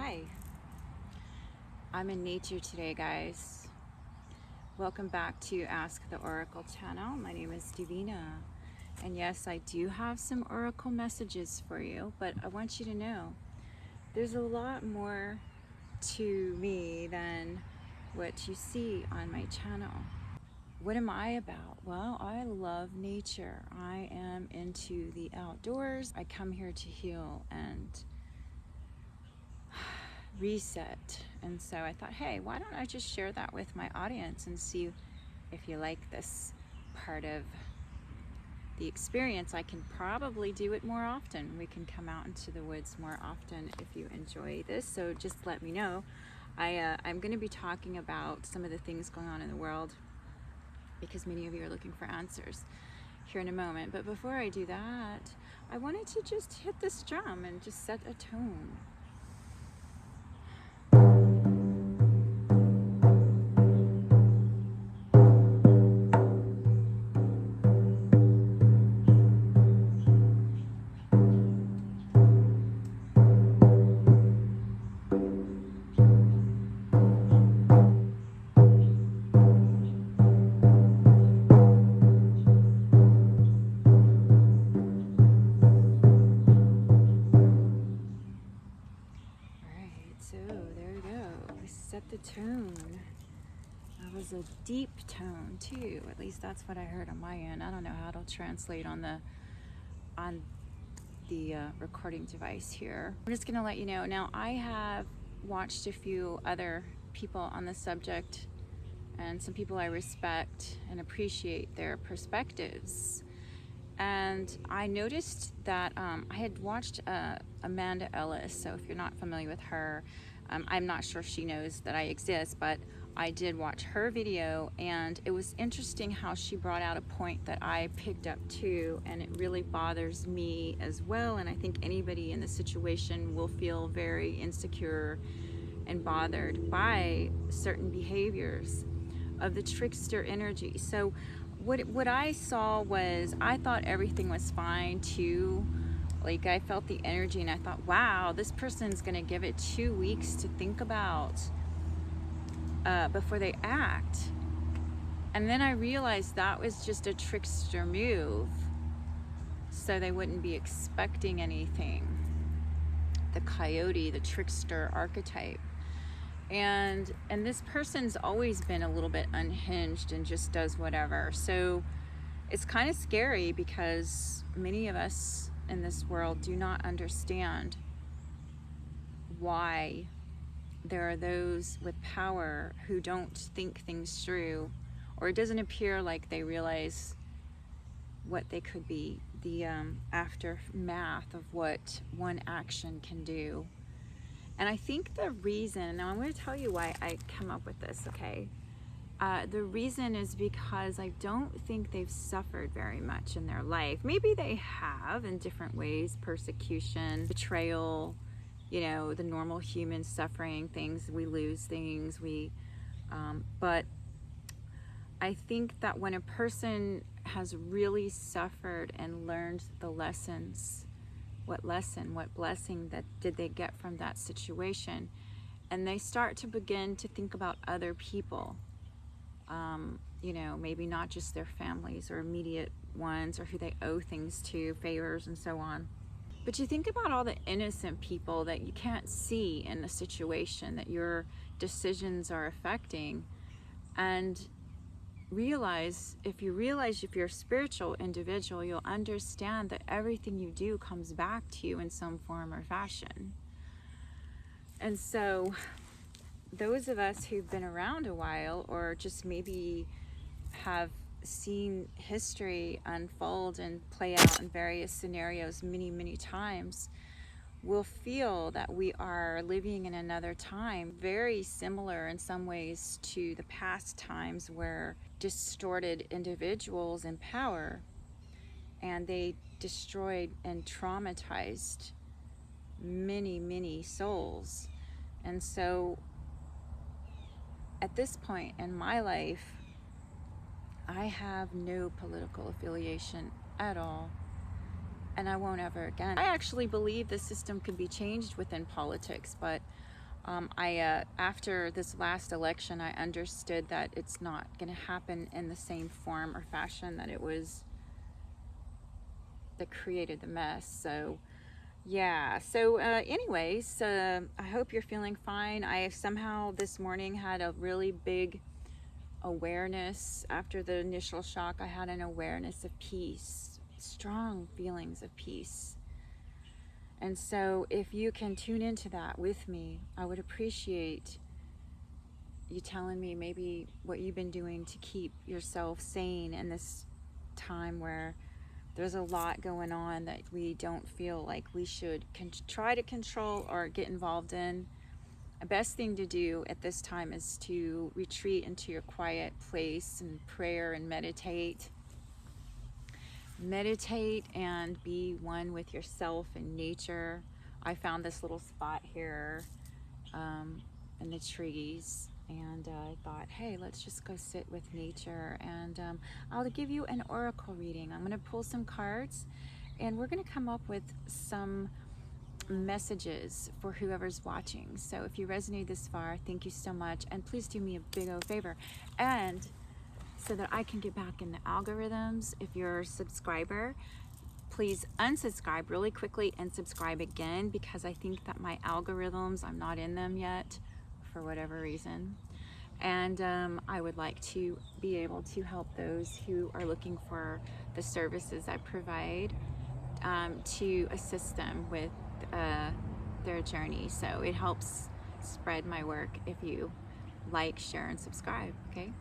Hi, I'm in nature today, guys. Welcome back to Ask the Oracle channel. My name is Divina, and yes, I do have some oracle messages for you, but I want you to know there's a lot more to me than what you see on my channel. What am I about? Well, I love nature. I am into the outdoors. I come here to heal and reset. And so I thought, hey, why don't I just share that with my audience and see if you like this part of the experience. I can probably do it more often. We can come out into the woods more often if you enjoy this. So just let me know. I'm going to be talking about some of the things going on in the world because many of you are looking for answers here in a moment. But before I do that, I wanted to just hit this drum and just set a tone. So there we go. We set the tone. That was a deep tone too. At least that's what I heard on my end. I don't know how it'll translate on the recording device here. I'm just gonna let you know. Now I have watched a few other people on the subject, and some people I respect and appreciate their perspectives. And I noticed that I had watched Amanda Ellis. So if you're not familiar with her, I'm not sure she knows that I exist, but I did watch her video, and it was interesting how she brought out a point that I picked up too, and it really bothers me as well. And I think anybody in the situation will feel very insecure and bothered by certain behaviors of the trickster energy. So what I saw was, I thought everything was fine too. Like, I felt the energy and I thought, wow, this person's gonna give it 2 weeks to think about before they act. And then I realized that was just a trickster move, so they wouldn't be expecting anything. The coyote, the trickster archetype. And this person's always been a little bit unhinged and just does whatever. So it's kind of scary because many of us in this world do not understand why there are those with power who don't think things through, or it doesn't appear like they realize what they could be, the aftermath of what one action can do. And I think the reason, now I'm going to tell you why I come up with this, okay? The reason is because I don't think they've suffered very much in their life. Maybe they have in different ways: persecution, betrayal, you know, the normal human suffering things. We lose things, but I think that when a person has really suffered and learned the lessons, what blessing that did they get from that situation, and they start to begin to think about other people, you know, maybe not just their families or immediate ones or who they owe things to, favors and so on. But you think about all the innocent people that you can't see in the situation that your decisions are affecting, and if you're a spiritual individual, you'll understand that everything you do comes back to you in some form or fashion. And so those of us who've been around a while, or just maybe have seen history unfold and play out in various scenarios many times, will feel that we are living in another time very similar in some ways to the past times, where distorted individuals in power, and they destroyed and traumatized many souls. And so at this point in my life, I have no political affiliation at all, and I won't ever again. I actually believe the system can be changed within politics, but After this last election, I understood that it's not going to happen in the same form or fashion that it was that created the mess. So yeah, so anyways, I hope you're feeling fine. I somehow this morning had a really big awareness. After the initial shock, I had an awareness of peace, strong feelings of peace. And so if you can tune into that with me, I would appreciate you telling me maybe what you've been doing to keep yourself sane in this time where there's a lot going on that we don't feel like we should try to control or get involved in. The best thing to do at this time is to retreat into your quiet place and prayer and meditate. Meditate and be one with yourself and nature. I found this little spot here in the trees, and I thought, hey, let's just go sit with nature, and I'll give you an oracle reading. I'm going to pull some cards, and we're going to come up with some messages for whoever's watching. So if you resonate this far, thank you so much, and please do me a big old favor, and so that I can get back in the algorithms, if you're a subscriber, please unsubscribe really quickly and subscribe again, because I think that my algorithms, I'm not in them yet for whatever reason. And I would like to be able to help those who are looking for the services I provide, to assist them with their journey. So it helps spread my work if you like, share, and subscribe, okay?